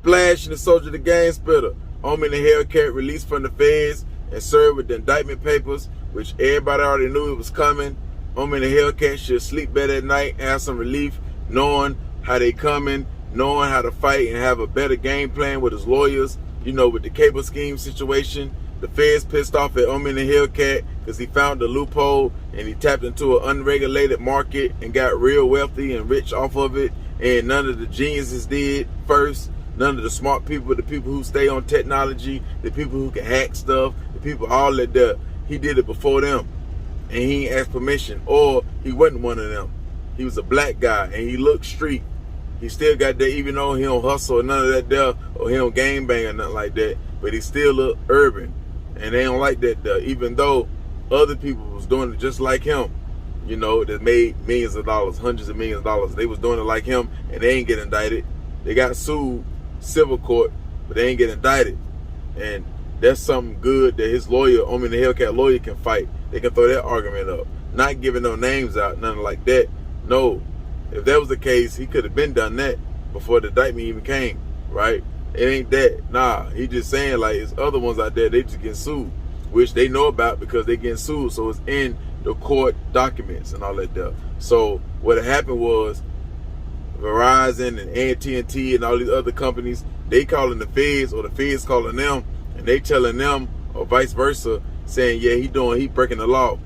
Flash and the Soldier the Game Spitter. Homie and the Hellcat released from the feds and served with the indictment papers, which everybody already knew it was coming. Homie and the Hellcat should sleep better at night, have some relief, knowing how they coming, knowing how to fight, and have a better game plan with his lawyers. You know, with the cable scheme situation, the feds pissed off at Homie and the Hellcat because he found the loophole and he tapped into an unregulated market and got real wealthy and rich off of it. And none of the geniuses did first. None of the smart people, the people who stay on technology, the people who can hack stuff, the people all that there. He did it before them. And he ain't asked permission. Or he wasn't one of them. He was a black guy and he looked street. He still got that, even though he don't hustle or none of that there, or he don't gang bang or nothing like that. But he still look urban. And they don't like that there. Even though other people was doing it just like him. You know, that made millions of dollars, hundreds of millions of dollars. They was doing it like him and they ain't get indicted. They got sued, civil court, but they ain't get indicted. And that's something good that his lawyer, Homie and the Hellcat lawyer, can fight. They can throw that argument up. Not giving no names out, nothing like that. No. If that was the case, he could have been done that before the indictment even came, right? It ain't that. Nah, he just saying like there's other ones out there, they just getting sued, which they know about because they getting sued. So it's in the court documents and all that stuff. So what happened was Verizon and AT&T and all these other companies, they calling the feds or the feds calling them and they telling them or vice versa, saying, yeah, he breaking the law.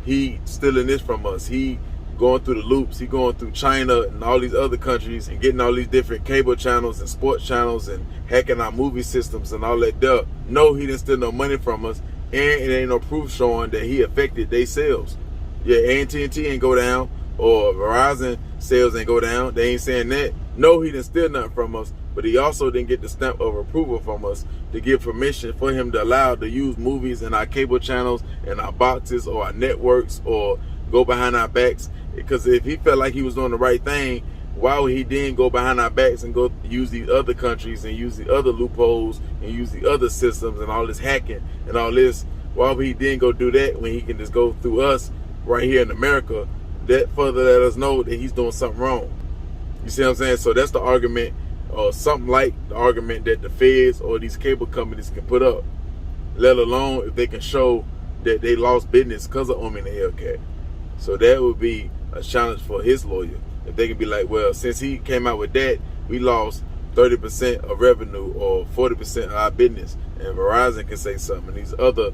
He stealing this from us. He going through the loops. He going through China and all these other countries and getting all these different cable channels and sports channels and hacking our movie systems and all that stuff. No, he didn't steal no money from us, and it ain't no proof showing that he affected their sales. Yeah, AT&T ain't go down or Verizon sales ain't go down. They ain't saying that. No, he didn't steal nothing from us, but he also didn't get the stamp of approval from us to give permission for him to allow to use movies in our cable channels and our boxes or our networks or go behind our backs. Because if he felt like he was doing the right thing, why would he then go behind our backs and go use these other countries and use the other loopholes and use the other systems and all this hacking and all this? Why would he then go do that when he can just go through us right here in America? That further let us know that he's doing something wrong. You see what I'm saying? So that's the argument, or something like the argument that the feds or these cable companies can put up, let alone if they can show that they lost business because of Homie and the Hellcat. So that would be a challenge for his lawyer. If they can be like, well, since he came out with that, we lost 30% of revenue or 40% of our business. And Verizon can say something. And these other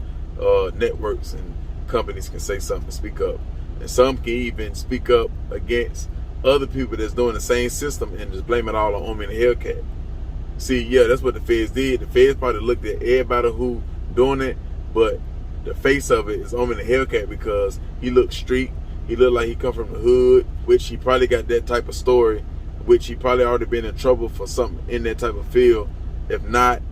networks and companies can say something, speak up. And some can even speak up against other people that's doing the same system and just blame it all on Homie and the Hellcat. See, yeah, that's what the feds did. The feds probably looked at everybody who doing it, but the face of it is Homie and the Hellcat because he looked street. He looked like he come from the hood, which he probably got that type of story, which he probably already been in trouble for something in that type of field. If not,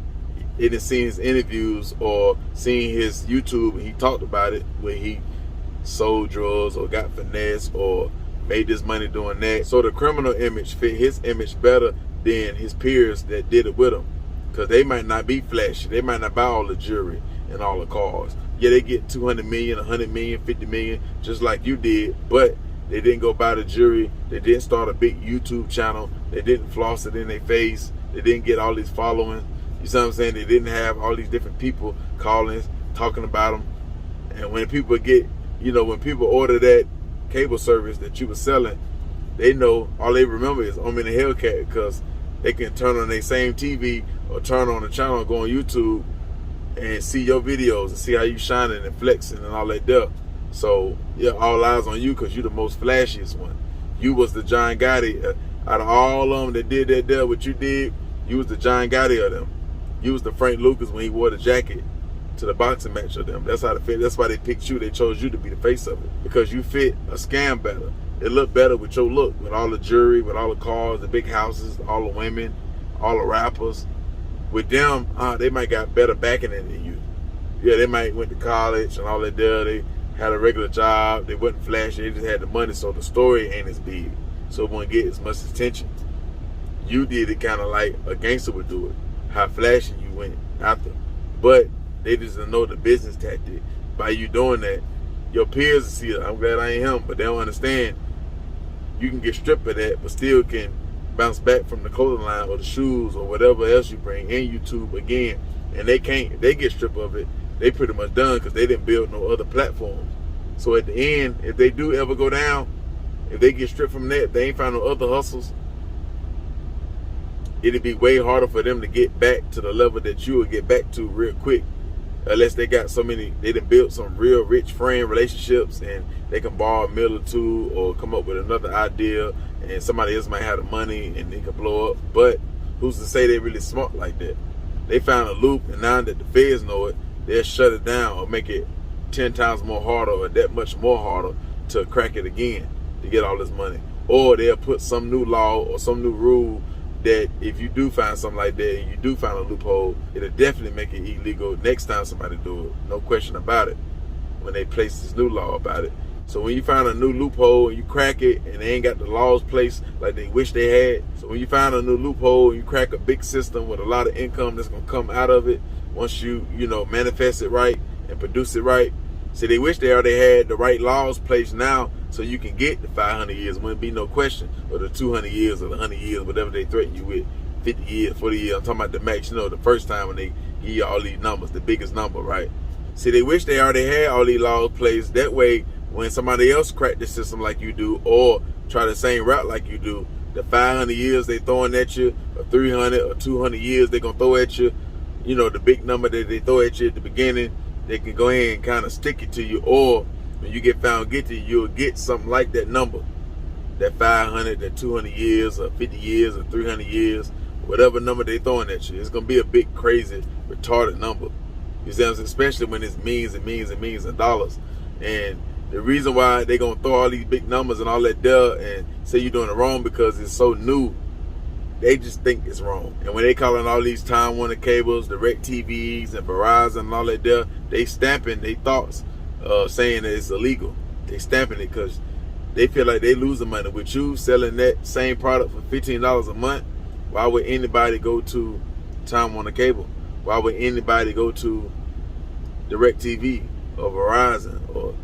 he didn't see his interviews or seen his YouTube and he talked about it where he sold drugs or got finesse or made this money doing that. So the criminal image fit his image better than his peers that did it with him, because they might not be flashy. They might not buy all the jewelry and all the cars. Yeah, they get 200 million, 100 million, 50 million, just like you did, but they didn't go buy the jewelry. They didn't start a big YouTube channel. They didn't floss it in their face. They didn't get all these following. You see what I'm saying? They didn't have all these different people calling, talking about them. And when people get, you know, when people order that cable service that you were selling, they know all they remember is Homie and the Hellcat, because they can turn on their same TV or turn on the channel and go on YouTube and see your videos and see how you shining and flexing and all that stuff. So yeah, all eyes on you because you the most flashiest one. You was the John Gotti out of all of them that did that there. What you did, you was the John Gotti of them. You was the Frank Lucas when he wore the jacket to the boxing match of them. That's how that's why they picked you. They chose you to be the face of it because you fit a scam better. It looked better with your look, with all the jewelry, with all the cars, the big houses, all the women, all the rappers. With them, they might got better backing than you. Yeah, they might went to college and all that there. They had a regular job. They wasn't flashy. They just had the money, so the story ain't as big. So it won't get as much attention. You did it kind of like a gangster would do it. How flashy you went after. But they just don't know the business tactic. By you doing that, your peers see it. I'm glad I ain't him, but they don't understand. You can get stripped of that, but still can bounce back from the clothing line or the shoes or whatever else you bring in YouTube again, and they get stripped of it, they pretty much done because they didn't build no other platforms. So at the end, if they do ever go down, if they get stripped from that, they ain't found no other hustles, it'd be way harder for them to get back to the level that you would get back to real quick, unless they got so many, they done built some real rich friend relationships and they can borrow a mill or two or come up with another idea and somebody else might have the money and they can blow up. But who's to say they really smart like that? They found a loop, and now that the feds know it, they'll shut it down or make it 10 times more harder or that much more harder to crack it again to get all this money. Or they'll put some new law or some new rule that if you do find something like that and you do find a loophole, it'll definitely make it illegal next time somebody do it. No question about it when they place this new law about it. So when you find a new loophole and you crack it and they ain't got the laws placed like they wish they had. So when you find a new loophole and you crack a big system with a lot of income that's gonna come out of it, once you manifest it right and produce it right. See, they wish they already had the right laws placed now so you can get the 500 years. Wouldn't be no question, or the 200 years or the 100 years, whatever they threaten you with, 50 years, 40 years. I'm talking about the max, the first time when they give you all these numbers, the biggest number, right? See, they wish they already had all these laws placed. That way, when somebody else crack the system like you do or try the same route like you do, the 500 years they throwing at you, or 300 or 200 years they gonna throw at you, the big number that they throw at you at the beginning, they can go ahead and kind of stick it to you. Or when you get found guilty, you'll get something like that number, that 500, that 200 years, or 50 years, or 300 years, whatever number they throwing at you. It's gonna be a big, crazy, retarded number. You see what I'm saying? Especially when it's millions and millions and millions of dollars. And the reason why they gonna throw all these big numbers and all that there and say you're doing it wrong because it's so new, they just think it's wrong. And when they calling all these Time Warner cables, Direct TVs and Verizon and all that there, they stamping their thoughts, saying that it's illegal. They stamping it because they feel like they losing money. With you selling that same product for $15 a month, why would anybody go to Time Warner cable? Why would anybody go to Direct TV or Verizon or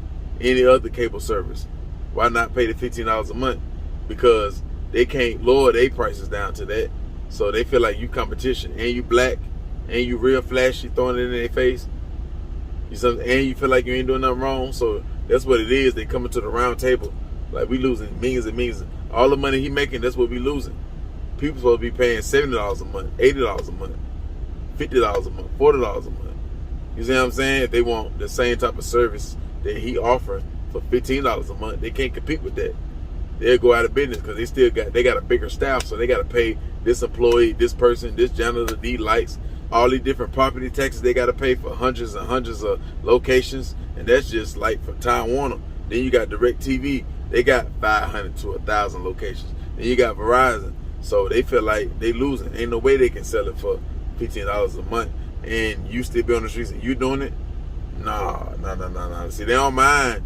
any other cable service? Why not pay the $15 a month? Because they can't lower their prices down to that. So they feel like you competition, and you black, and you real flashy, throwing it in their face. And you feel like you ain't doing nothing wrong. So that's what it is. They coming to the round table. Like, we losing millions and millions. All the money he making, that's what we losing. People supposed to be paying $70 a month, $80 a month, $50 a month, $40 a month. You see what I'm saying? If they want the same type of service that he offering for $15 a month, they can't compete with that. They'll go out of business because they got a bigger staff, so they got to pay this employee, this person, this janitor, these lights, all these different property taxes they got to pay for hundreds and hundreds of locations, and that's just like for Time Warner. Then you got Direct TV, they got 500 to 1,000 locations. Then you got Verizon, so they feel like they losing. Ain't no way they can sell it for $15 a month, and you still be on the streets and you doing it? Nah. See, they don't mind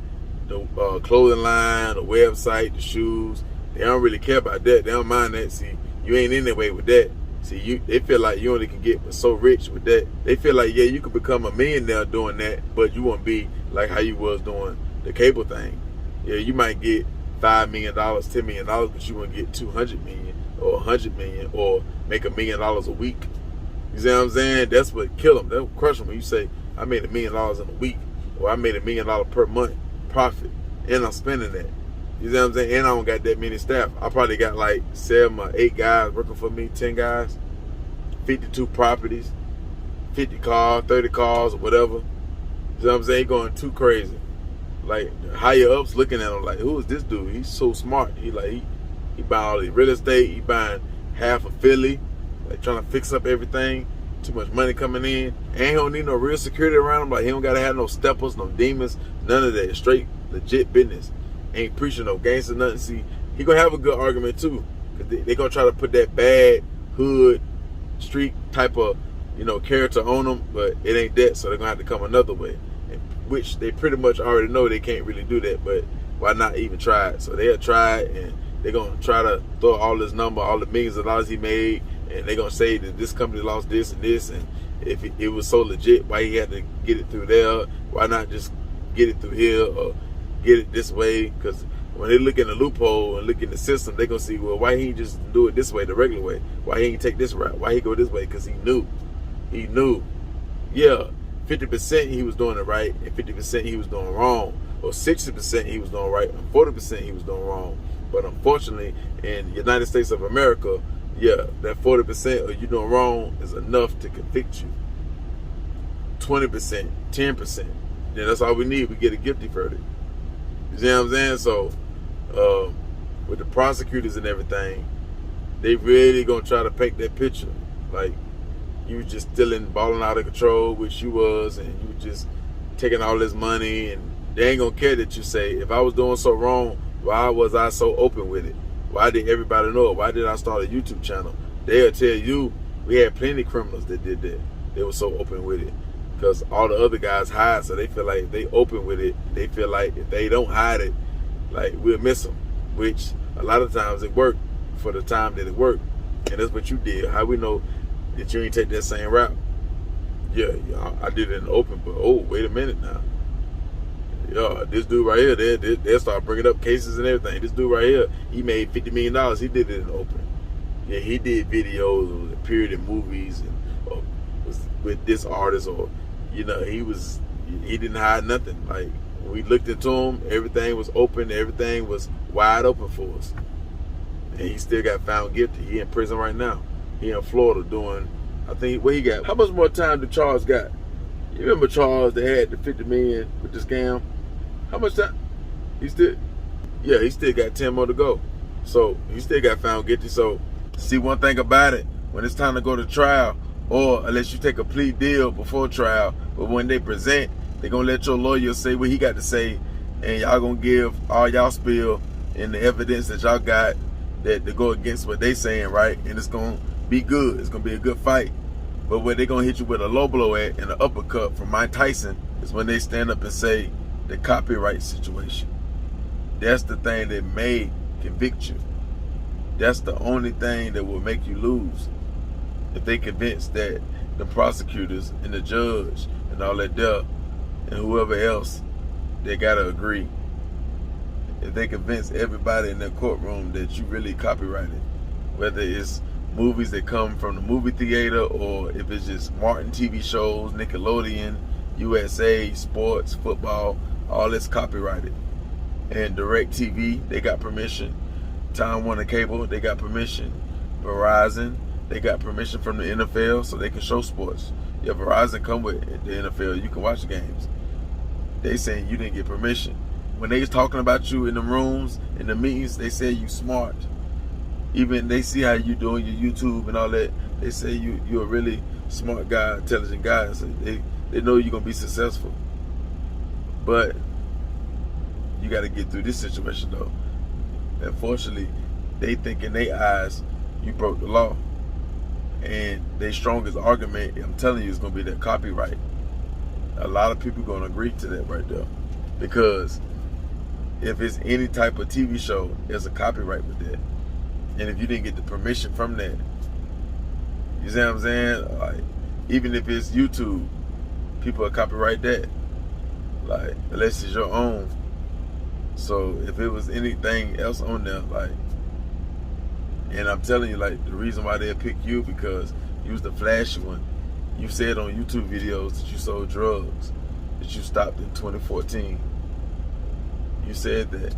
the clothing line, the website, the shoes. They don't really care about that. They don't mind that. See, you ain't in their way with that. See, they feel like you only can get so rich with that. They feel like, yeah, you could become a millionaire doing that, but you won't be like how you was doing the cable thing. Yeah, you might get $5 million, $10 million, but you won't get 200 million or 100 million or make $1 million a week. You see what I'm saying? That's what kill them. That will crush them when you say, I made $1 million in a week, or I made $1 million per month profit, and I'm spending that. You see what I'm saying? And I don't got that many staff. I probably got like 7 or 8 guys working for me, 10 guys, 52 properties, 50 cars, 30 cars, or whatever. You see what I'm saying? Going too crazy. Like, higher ups looking at him like, who is this dude? He's so smart. He buying all the real estate. He buying half of Philly, like trying to fix up everything. Too much money coming in, and he don't need no real security around him. Like, he don't gotta have no steppers, no demons, none of that. Straight legit business. Ain't preaching no gangster nothing. See, he gonna have a good argument too, because they gonna try to put that bad hood street type of character on them, but it ain't that. So they're gonna have to come another way, which they pretty much already know they can't really do that. But why not even try it? So they'll try it, and they're gonna try to throw all this number, all the millions of dollars he made. And they're going to say that this company lost this and this, and if it was so legit, why he had to get it through there? Why not just get it through here or get it this way? Because when they look in the loophole and look in the system, they gonna see, well, why he just do it this way, the regular way? Why he ain't take this route? Why he go this way? Because he knew. He knew. Yeah, 50% he was doing it right, and 50% he was doing wrong. Or 60% he was doing right, and 40% he was doing wrong. But unfortunately, in the United States of America, yeah, that 40% of you doing wrong is enough to convict you. 20%, 10%. Then that's all we need. We get a guilty verdict. You see what I'm saying? So, with the prosecutors and everything, they really gonna try to paint that picture like you was just stealing, balling out of control, which you was, and you just taking all this money, and they ain't gonna care that you say, if I was doing so wrong, why was I so open with it? Why did everybody know it? Why did I start a YouTube channel? They'll tell you, we had plenty of criminals that did that. They were so open with it. Because all the other guys hide, so they feel like if they open with it, they feel like if they don't hide it, like we'll miss them. Which a lot of times it worked for the time that it worked. And that's what you did. How we know that you ain't take that same route? Yeah, I did it in the open, but oh, wait a minute now. Yeah, this dude right here, they'll start bringing up cases and everything. This dude right here, he made $50 million. He did it in the open. Yeah, he did videos, or appeared in movies, and or was with this artist, or you know, he didn't hide nothing. Like when we looked into him, everything was open, everything was wide open for us. And he still got found guilty. He in prison right now. He in Florida doing, I think, what he got? How much more time did Charles got? You remember Charles that had the 50 million with the scam? How much time? He still got 10 more to go. So he still got found guilty. So see, one thing about it, when it's time to go to trial, or unless you take a plea deal before trial, but when they present, they're gonna let your lawyer say what he got to say, and y'all gonna give all y'all spill and the evidence that y'all got that to go against what they saying, right? And it's gonna be good. It's gonna be a good fight. But where they gonna hit you with a low blow at and an uppercut from Mike Tyson is when they stand up and say the copyright situation. That's the thing that may convict you. That's the only thing that will make you lose. If they convince that the prosecutors and the judge and all that there and whoever else, they gotta agree. If they convince everybody in their courtroom that you really copyrighted, whether it's movies that come from the movie theater or if it's just Martin TV shows, Nickelodeon, USA, sports, football, all this copyrighted. And DirecTV, they got permission. Time Warner Cable, they got permission. Verizon, they got permission from the NFL so they can show sports. Yeah, Verizon come with the NFL, you can watch the games. They saying you didn't get permission. When they was talking about you in the rooms, in the meetings, they say you smart. Even they see how you doing your YouTube and all that, they say you're a really smart guy, intelligent guy. So they know you're gonna be successful. But you gotta get through this situation though. Unfortunately, they think in their eyes you broke the law. And their strongest argument, I'm telling you, is gonna be that copyright. A lot of people gonna agree to that right there. Because if it's any type of TV show, there's a copyright with that. And if you didn't get the permission from that, you see what I'm saying? Like, even if it's YouTube, people will copyright that. Like, unless it's your own. So if it was anything else on there, like, and I'm telling you, like, the reason why they'll pick you because you was the flashy one. You said on YouTube videos that you sold drugs, that you stopped in 2014. You said that.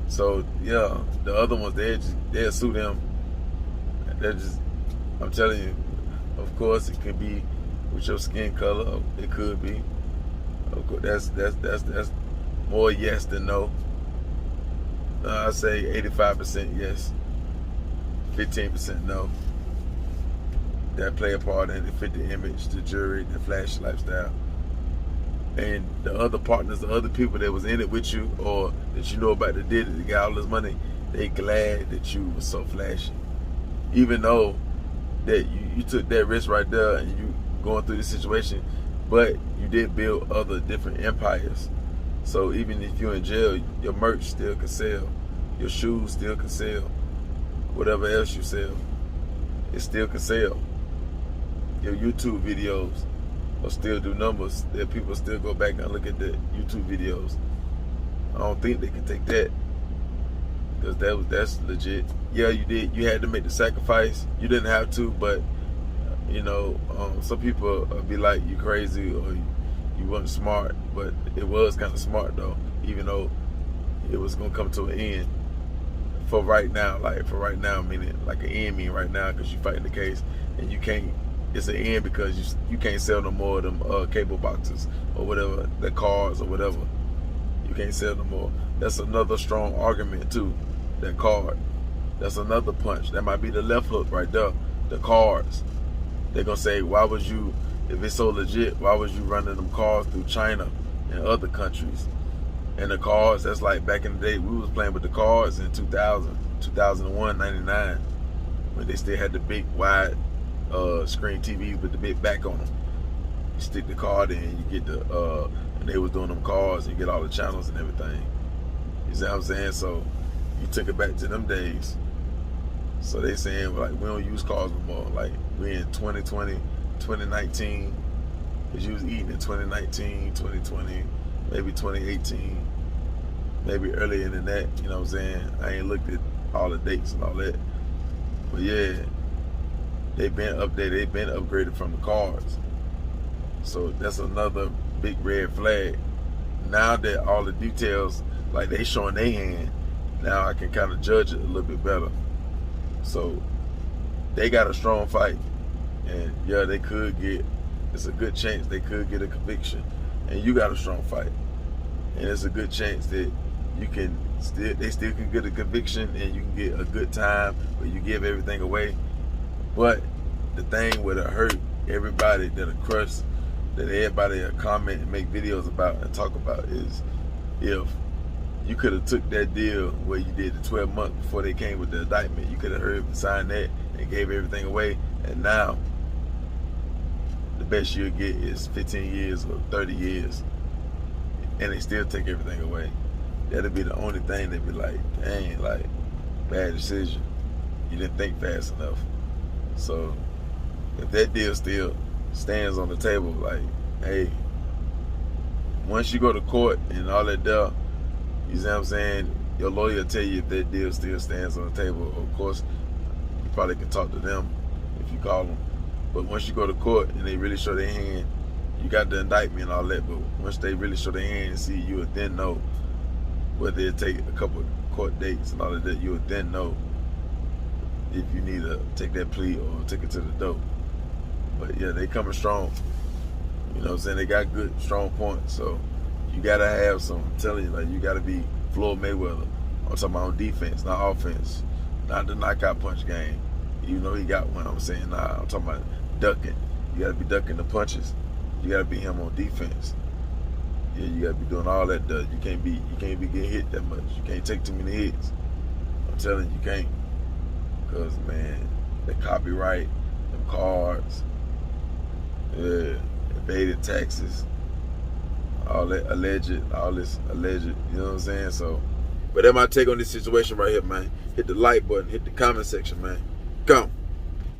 So yeah, the other ones, they'll sue them. They're just, I'm telling you, of course it could be with your skin color. It could be. Of course, that's more yes than no. I say 85% yes, 15% no. That play a part in it, fit the image, the jury, the flashy lifestyle. And the other partners, the other people that was in it with you or that you know about that did it, that got all this money, they glad that you was so flashy. Even though that you took that risk right there and you going through this situation, but you did build other different empires. So even if you're in jail, your merch still can sell. Your shoes still can sell. Whatever else you sell, it still can sell. Your YouTube videos will still do numbers. That people still go back and look at the YouTube videos. I don't think they can take that. because that's legit. Yeah, you had to make the sacrifice. You didn't have to, but you know, some people be like, you crazy or you wasn't smart, but it was kind of smart though, even though it was gonna come to an end. For right now, meaning like an end mean right now, because you fighting the case and you can't. It's an end because you can't sell no more of them cable boxes or whatever, the cards or whatever. You can't sell no more. That's another strong argument too. That card. That's another punch. That might be the left hook right there. The cards. They're gonna say, why was you, if it's so legit, why was you running them cards through China and other countries? And the cards, that's like back in the day, we was playing with the cards in 2000, 2001, 99, when they still had the big wide screen TVs with the big back on them. You stick the card in, you get the, and they was doing them cards, and you get all the channels and everything. You see what I'm saying? So you took it back to them days. So they saying like we don't use cards no more. Like we in 2020, 2019, because you was eating in 2019, 2020, maybe 2018, maybe earlier than that. You know what I'm saying? I ain't looked at all the dates and all that. But yeah, they've been updated, they've been upgraded from the cards. So that's another big red flag. Now that all the details, like they showing their hand, now I can kind of judge it a little bit better. So they got a strong fight, and yeah, they could get, it's a good chance they could get a conviction, and you got a strong fight, and it's a good chance that you can they still can get a conviction, and you can get a good time where you give everything away. But the thing would have hurt everybody that'll crush, that everybody will comment and make videos about and talk about, is if you could have took that deal where you did the 12 months before they came with the indictment. You could have heard and signed that and gave everything away, and now the best you'll get is 15 years or 30 years, and they still take everything away. That'll be the only thing they'd be like, dang, like, bad decision. You didn't think fast enough. So if that deal still stands on the table, like, hey, once you go to court and all that there, you see what I'm saying, your lawyer will tell you if that deal still stands on the table. Of course, you probably can talk to them if you call them. But once you go to court and they really show their hand, you got the indictment and all that, but once they really show their hand and see, you would then know whether it take a couple of court dates and all of that. You would then know if you need to take that plea or take it to the door. But yeah, they coming strong. You know what I'm saying? They got good, strong points. So you gotta have some, I'm telling you, like, you gotta be Floyd Mayweather. I'm talking about on defense, not offense. Not the knockout punch game. Even though he got one, I'm saying, nah, I'm talking about ducking. You gotta be ducking the punches. You gotta be him on defense. Yeah, you gotta be doing all that. You can't be getting hit that much. You can't take too many hits. I'm telling you, you can't. Cause man, the copyright, them cards, yeah, evaded taxes, all this alleged, you know what I'm saying? So, but that's my take on this situation right here, man. Hit the like button, hit the comment section, man. Come.